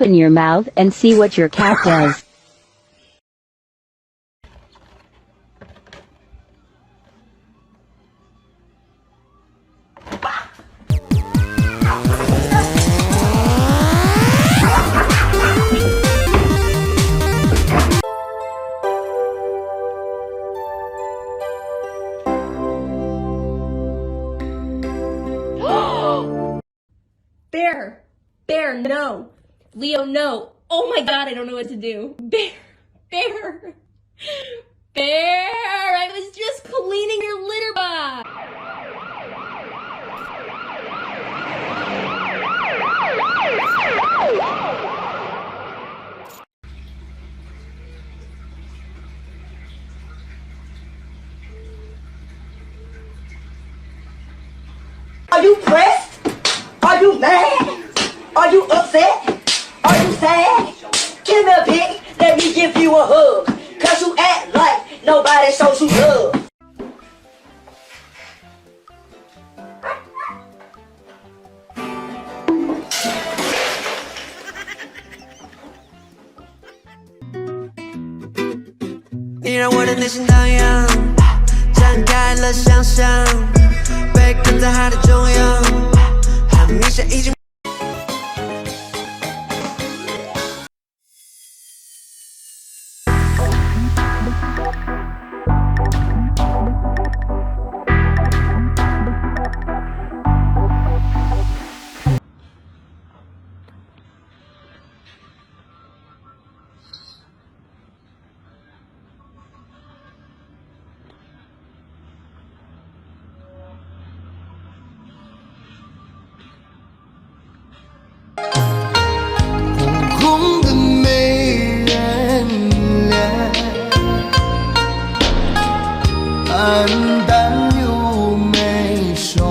open your mouth and see what your cat does. Bear! Bear, no! Leo, no! Oh my god, I don't know what to do. Bear! Bear! Bear! I was just cleaning your litter box! Are you pressed? Are you mad? Are you upset? Are you sad? Give me a pic, let me give you a hug. Cause you act like nobody shows you love.你让我的内心荡漾，展开了想象，被困在海的中央，很明显已经。红的没人脸，黯淡又没收。